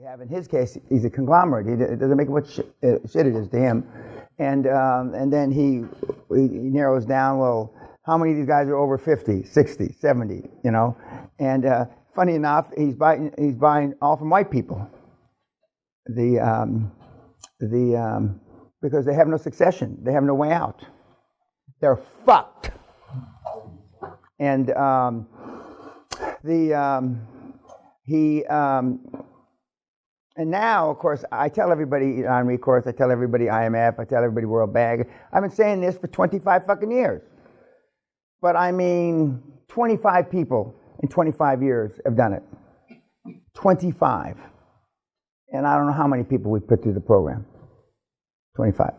you have in his case, he's a conglomerate. It doesn't make what shit it is to him. And then he narrows down, well, how many of these guys are over 50, 60, 70, you know? And funny enough, he's buying all from white people. Because they have no succession. They have no way out. They're fucked. And and now, of course, I tell everybody non-recourse, I tell everybody IMF, I tell everybody World Bank. I've been saying this for 25 fucking years. But I mean, 25 people in 25 years have done it. 25. And I don't know how many people we've put through the program. 25.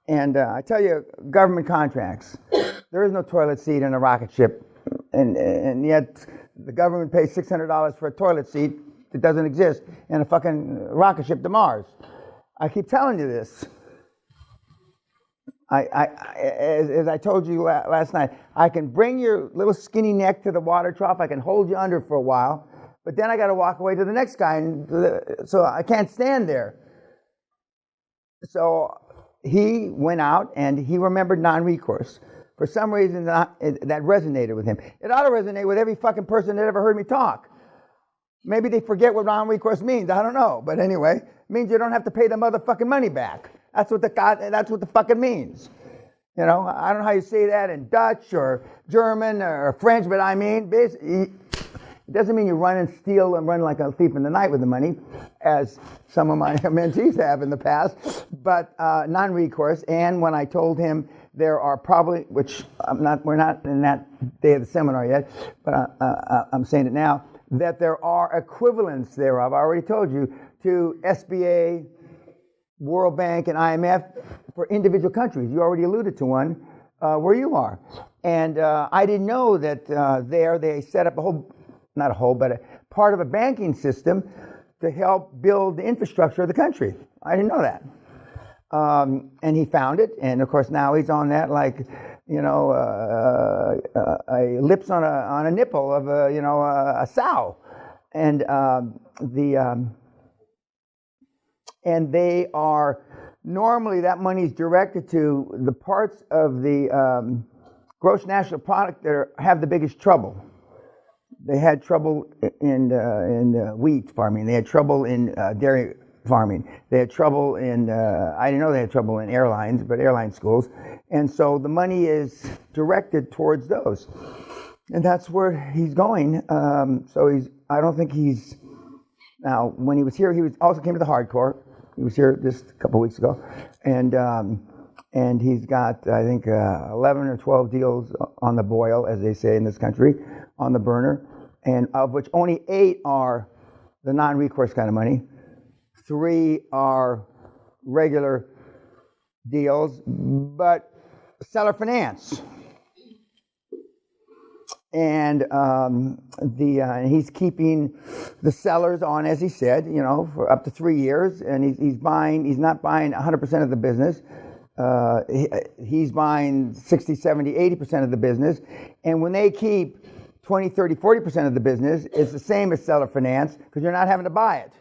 And I tell you, government contracts, there is no toilet seat in a rocket ship. And yet, the government pays $600 for a toilet seat that doesn't exist in a fucking rocket ship to Mars. I keep telling you this. As I told you last night, I can bring your little skinny neck to the water trough. I can hold you under for a while, but then I got to walk away to the next guy, so I can't stand there. So he went out and he remembered non-recourse. For some reason, that resonated with him. It ought to resonate with every fucking person that ever heard me talk. Maybe they forget what non-recourse means. I don't know. But anyway, it means you don't have to pay the motherfucking money back. That's what the fucking means. You know, I don't know how you say that in Dutch or German or French, but I mean, basically, it doesn't mean you run and steal and run like a thief in the night with the money, as some of my mentees have in the past, but non-recourse. And when I told him there are probably, which we're not in that day of the seminar yet, but I'm saying it now, that there are equivalents thereof, I already told you, to SBA, World Bank, and IMF for individual countries. You already alluded to one where you are. And I didn't know that there they set up not a whole, but a part of a banking system to help build the infrastructure of the country. I didn't know that. And he found it, and of course now he's on that like, you know, a lips on a nipple of a sow, and and they are normally that money is directed to the parts of the gross national product that have the biggest trouble. They had trouble in wheat farming. They had trouble in dairy farming. They had trouble in, I didn't know they had trouble in airlines, but airline schools. And so the money is directed towards those. And that's where he's going. I don't think he's, now when he was here, he also came to the hardcore. He was here just a couple weeks ago. And he's got, I think, 11 or 12 deals on the boil, as they say in this country, on the burner, and of which only 8 are the non-recourse kind of money. 3 are regular deals, but seller finance. And he's keeping the sellers on, as he said, you know, for up to 3 years, and he's not buying 100% of the business. He's buying 60, 70, 80% of the business. And when they keep 20, 30, 40% of the business, it's the same as seller finance because you're not having to buy it.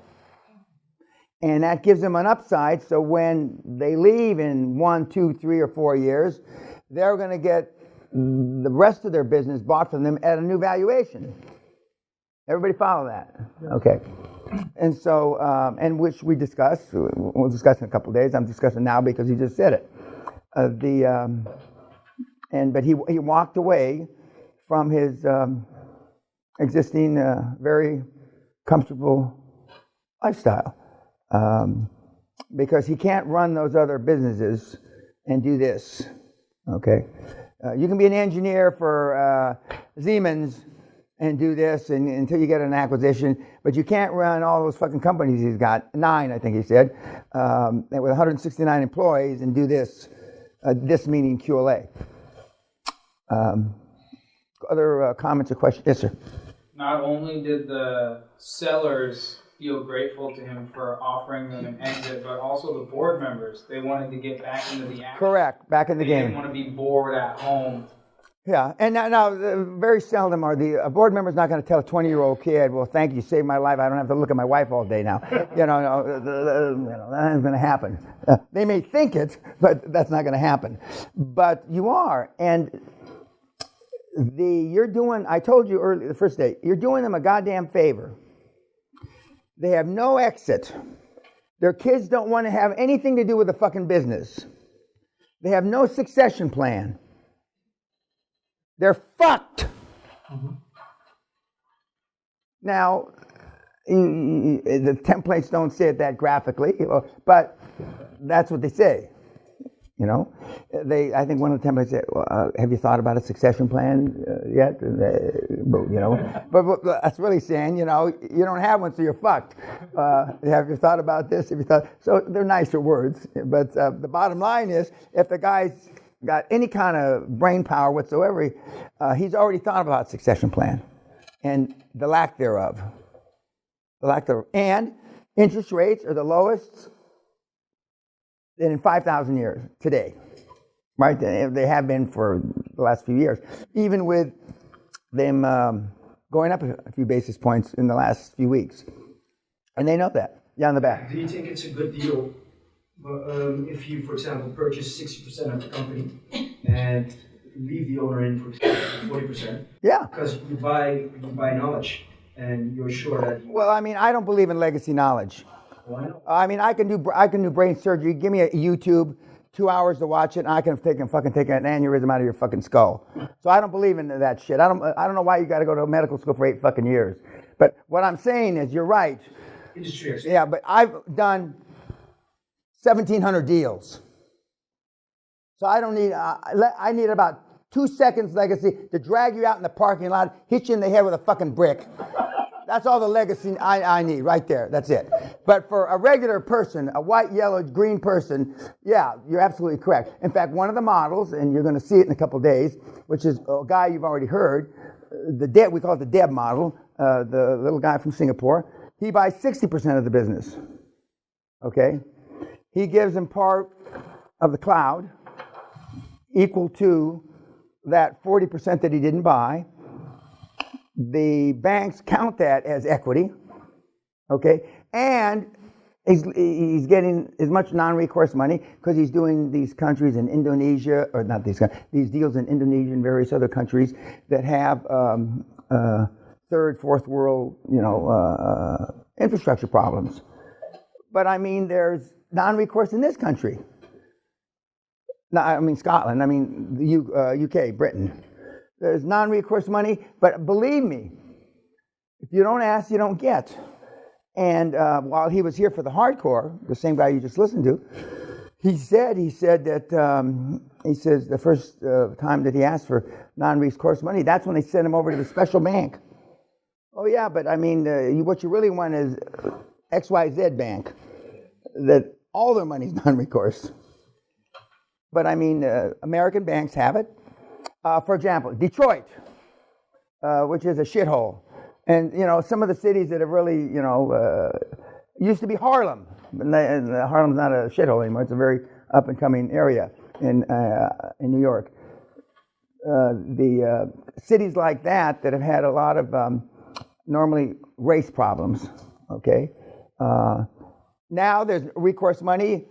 And that gives them an upside, so when they leave in 1, 2, 3, or 4 years, they're going to get the rest of their business bought from them at a new valuation. Everybody follow that? Okay. And so, and which we'll discuss in a couple of days. I'm discussing now because he just said it. But he walked away from his existing very comfortable lifestyle because he can't run those other businesses and do this. Okay, you can be an engineer for Siemens and do this until you get an acquisition, but you can't run all those fucking companies he's got, 9 I think he said, with 169 employees and do this, this meaning QLA. Other comments or questions? Yes, sir. Not only did the sellers feel grateful to him for offering them an exit, but also the board members, they wanted to get back into the action. Correct, back in the game. They didn't want to be bored at home. Yeah, and now very seldom are a board member's not going to tell a 20-year-old kid, "Well, thank you, saved my life. I don't have to look at my wife all day now." That ain't going to happen. They may think it, but that's not going to happen. But you are, and you're doing. I told you earlier the first day. You're doing them a goddamn favor. They have no exit. Their kids don't want to have anything to do with the fucking business. They have no succession plan. They're fucked. Mm-hmm. Now, the templates don't say it that graphically, but that's what they say. You know, I think one of the templates said, well, "Have you thought about a succession plan yet?" You know, but that's really saying, you know, you don't have one, so you're fucked. Have you thought about this? Have you thought? So they're nicer words, but the bottom line is, if the guy's got any kind of brain power whatsoever, he's already thought about succession plan and the lack thereof. And interest rates are the lowest in 5,000 years today, right? They have been for the last few years, even with them going up a few basis points in the last few weeks. And they know that. Yeah, on the back. Do you think it's a good deal if you, for example, purchase 60% of the company and leave the owner in for 40%? Yeah. Because you buy knowledge and you're sure that. Well, I mean, I don't believe in legacy knowledge. Why not? I mean, I can do brain surgery. Give me a YouTube, 2 hours to watch it, and I can fucking take an aneurysm out of your fucking skull. So I don't believe in that shit. I don't know why you got to go to medical school for 8 fucking years. But what I'm saying is, you're right. Industry expert. Yeah, but I've done 1,700 deals. So I don't need. I need about 2 seconds legacy to drag you out in the parking lot, hit you in the head with a fucking brick. That's all the legacy I need right there. That's it. But for a regular person, a white, yellow, green person, yeah, you're absolutely correct. In fact, one of the models, and you're going to see it in a couple of days, which is a guy you've already heard, we call it the Deb model, the little guy from Singapore. He buys 60% of the business. Okay? He gives him part of the cloud equal to that 40% that he didn't buy. The banks count that as equity, okay? And he's getting as much non-recourse money because he's doing these countries in Indonesia, or not these deals in Indonesia and various other countries that have third, fourth world, infrastructure problems. But I mean, there's non-recourse in this country. No, I mean Scotland. I mean the UK, Britain. There's non-recourse money, but believe me, if you don't ask, you don't get. And while he was here for the hardcore, the same guy you just listened to, he said that the first time that he asked for non-recourse money, that's when they sent him over to the special bank. Oh yeah, but I mean, what you really want is XYZ Bank, that all their money's non-recourse. But I mean, American banks have it. For example, Detroit, which is a shithole. And, some of the cities that have really, used to be Harlem. And Harlem's not a shithole anymore. It's a very up-and-coming area in New York. The cities like that have had a lot of normally race problems, okay? Now there's recourse money.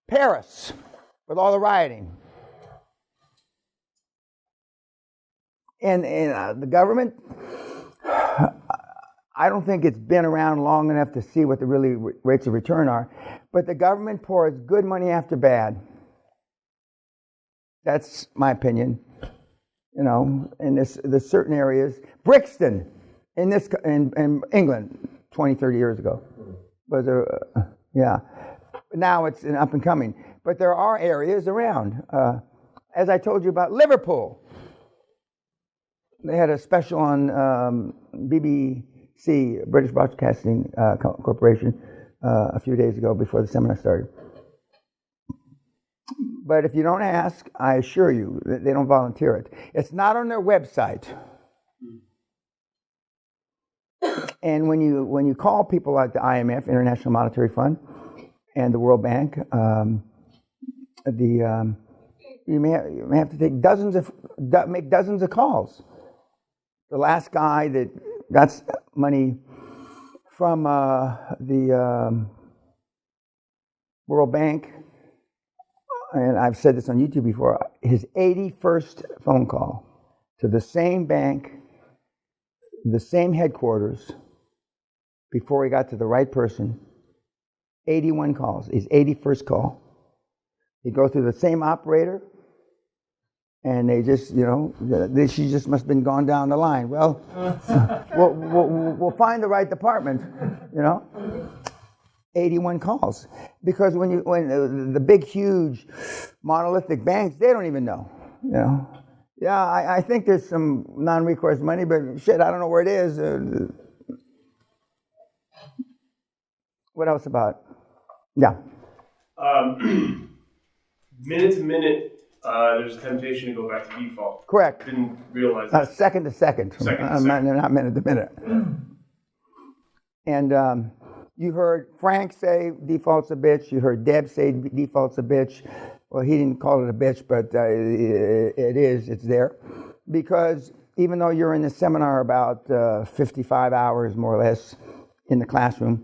Paris, with all the rioting. And the government, I don't think it's been around long enough to see what the really rates of return are, but the government pours good money after bad. That's my opinion. In there's certain areas. Brixton, in England, 20, 30 years ago, was yeah. Now it's an up and coming. But there are areas around. As I told you about Liverpool. They had a special on BBC, British Broadcasting Corporation, a few days ago before the seminar started. But if you don't ask, I assure you, they don't volunteer it. It's not on their website. And when you call people like the IMF, International Monetary Fund, and the World Bank, You may have to take make dozens of calls. The last guy that got money from the World Bank, and I've said this on YouTube before, his 81st phone call to the same bank, the same headquarters, before he got to the right person, 81 calls, his 81st call. He go through the same operator, and they just, she just must have been gone down the line. Well, we'll find the right department, 81 calls. Because when the big, huge, monolithic banks, they don't even know, Yeah, I think there's some non-recourse money, but shit, I don't know where it is. What else about? Yeah. Minute to minute, there's a temptation to go back to default. Correct. Didn't realize that. Second to second. Not minute to minute. And you heard Frank say default's a bitch. You heard Deb say default's a bitch. Well, he didn't call it a bitch, but it is. It's there. Because even though you're in the seminar about 55 hours, more or less, in the classroom,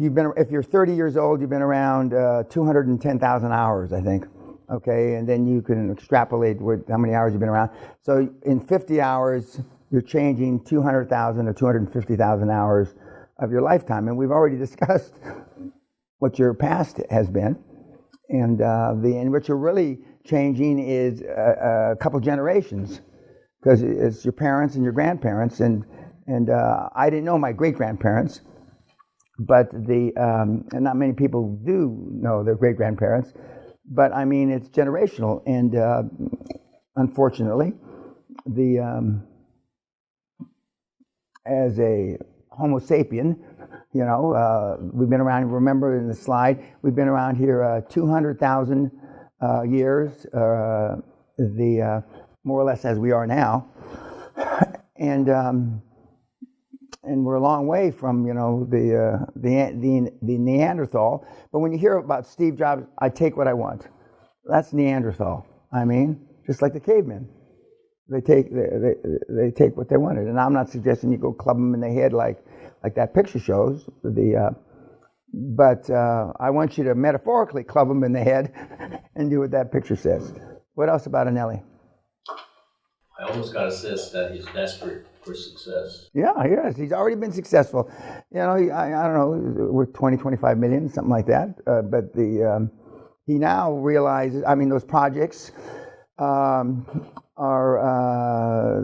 if you're 30 years old, you've been around 210,000 hours, I think. Okay, and then you can extrapolate how many hours you've been around. So in 50 hours, you're changing 200,000 or 250,000 hours of your lifetime. And we've already discussed what your past has been. And what you're really changing is a couple generations, because it's your parents and your grandparents. And I didn't know my great-grandparents, but and not many people do know their great-grandparents. But I mean, it's generational, and unfortunately, as a Homo sapien, we've been around. Remember in the slide, we've been around here 200,000 years, more or less as we are now, and we're a long way from the Neanderthal. But when you hear about Steve Jobs, I take what I want. That's Neanderthal. I mean, just like the cavemen, they take what they wanted. And I'm not suggesting you go club them in the head like that picture shows. But I want you to metaphorically club them in the head and do what that picture says. What else about Anelli? I almost got a sense that he's desperate for success. Yeah, he is. He's already been successful. I don't know, worth 20, 25 million, something like that. But he now realizes, those projects are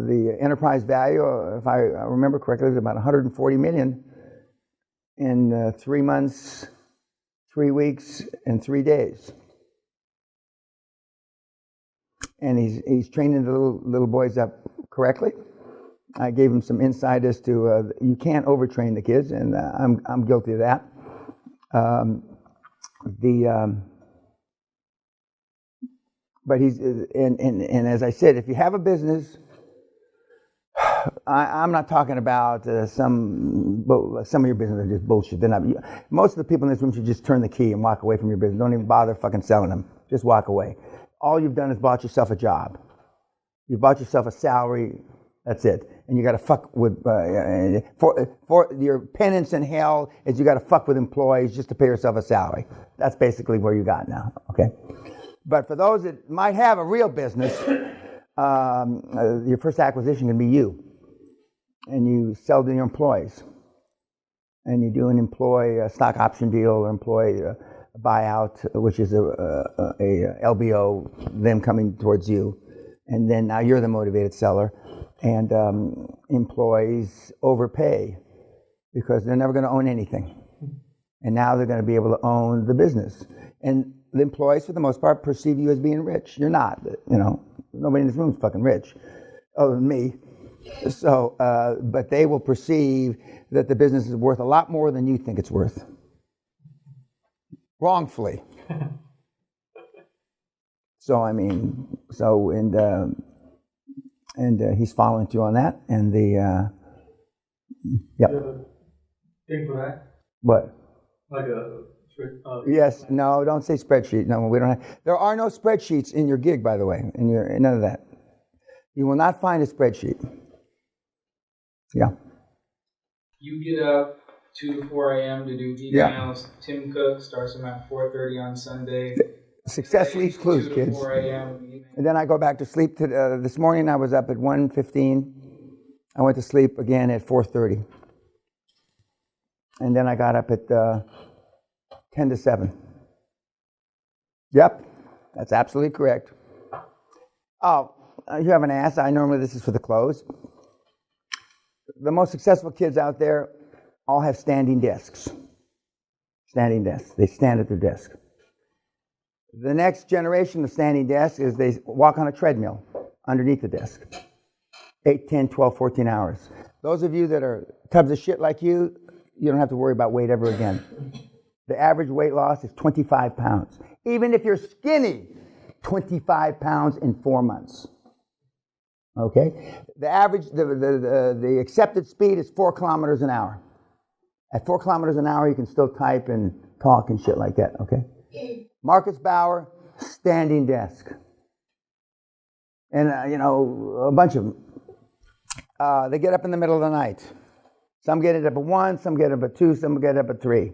the enterprise value, if I remember correctly, is about 140 million in 3 months, 3 weeks, and 3 days. And he's training the little boys up correctly. I gave him some insight as to you can't overtrain the kids, and I'm guilty of that. But he's and as I said, if you have a business, I'm not talking about some of your business are just bullshit. They're not. Most of the people in this room should just turn the key and walk away from your business. Don't even bother fucking selling them. Just walk away. All you've done is bought yourself a job. You've bought yourself a salary. That's it. And you got to fuck with for your penance in hell is you got to fuck with employees just to pay yourself a salary. That's basically where you got now. Okay. But for those that might have a real business, your first acquisition can be you, and you sell to your employees, and you do an employee stock option deal or employee buyout, which is a LBO, them coming towards you, and then now you're the motivated seller, and employees overpay because they're never going to own anything, and now they're going to be able to own the business, and the employees, for the most part, perceive you as being rich. You're not, Nobody in this room is fucking rich, other than me. So, but they will perceive that the business is worth a lot more than you think it's worth. Wrongfully. So, and he's following through on that. And Thing for that? What? Like a Yes, no, don't say spreadsheet. No, we don't have. There are no spreadsheets in your gig, by the way. None of that. You will not find a spreadsheet. Yeah. You get up 2 to 4 a.m. to do emails. Yeah. Tim Cook starts them at 4:30 on Sunday. Success leaves clues, 2 to kids. 4 a.m. And then I go back to sleep. This morning I was up at 1:15. I went to sleep again at 4:30. And then I got up at 10 to 7. Yep, that's absolutely correct. Oh, you haven't asked. Normally this is for the close. The most successful kids out there all have standing desks. Standing desks. They stand at their desk. The next generation of standing desks is they walk on a treadmill underneath the desk. 8, 10, 12, 14 hours. Those of you that are tubs of shit like you don't have to worry about weight ever again. The average weight loss is 25 pounds. Even if you're skinny, 25 pounds in 4 months. Okay? The average, the accepted speed is 4 kilometers an hour. At 4 kilometers an hour, you can still type and talk and shit like that, okay? Marcus Bauer, standing desk. And, a bunch of them. They get up in the middle of the night. Some get up at 1, some get up at 2, some get up at 3.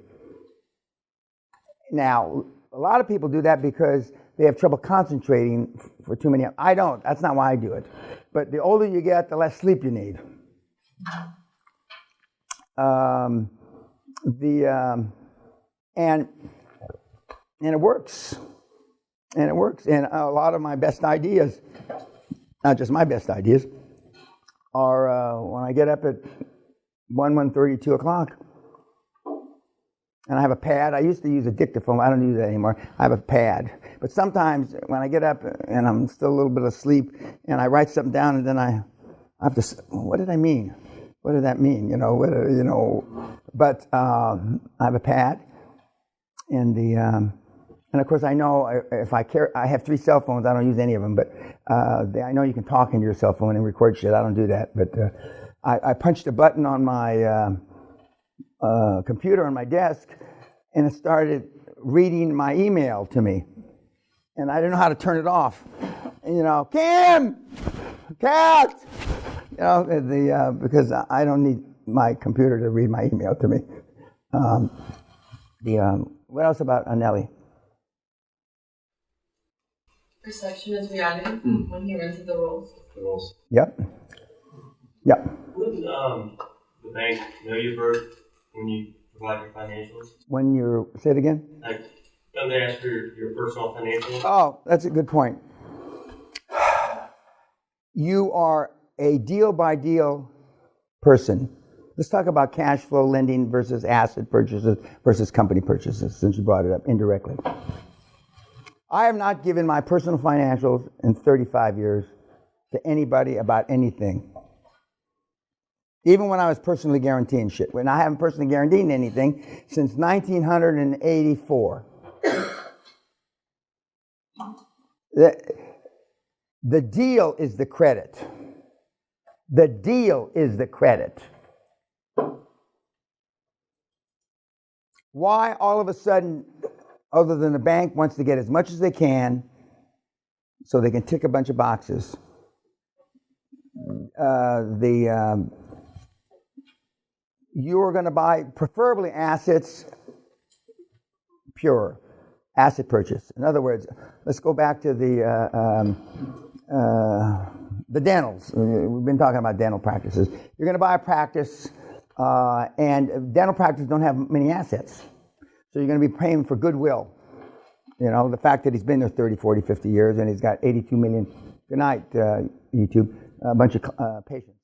Now, a lot of people do that because they have trouble concentrating for too many hours. I don't. That's not why I do it. But the older you get, the less sleep you need. And it works. And it works. And a lot of my best ideas, not just my best ideas, are when I get up at 1:30, 2 o'clock. And I have a pad. I used to use a dictaphone. I don't use that anymore. I have a pad. But sometimes when I get up and I'm still a little bit asleep and I write something down and then I have to, what did I mean? What did that mean? But I have a pad. And of course I know if I have 3 cell phones. I don't use any of them. But I know you can talk into your cell phone and record shit. I don't do that. But I punched a button on my computer on my desk, and it started reading my email to me. And I didn't know how to turn it off. Kim! Cat! Because I don't need my computer to read my email to me. What else about Nelly? Perception is reality when he rented the roles. Yep. Wouldn't the bank know your birth when you provide your financials? When you say it again? Like, don't they ask for your personal financials? Oh, that's a good point. You are a deal-by-deal person. Let's talk about cash flow lending versus asset purchases versus company purchases, since you brought it up indirectly. I have not given my personal financials in 35 years to anybody about anything. Even when I was personally guaranteeing shit. When I haven't personally guaranteed anything since 1984. The deal is the credit. The deal is the credit. Why all of a sudden, other than the bank wants to get as much as they can so they can tick a bunch of boxes, you are going to buy preferably assets, pure asset purchase. In other words, let's go back to the dentals. We've been talking about dental practices. You're going to buy a practice, and dental practices don't have many assets. So you're going to be paying for goodwill. The fact that he's been there 30, 40, 50 years and he's got 82 million, good night, YouTube, a bunch of patients.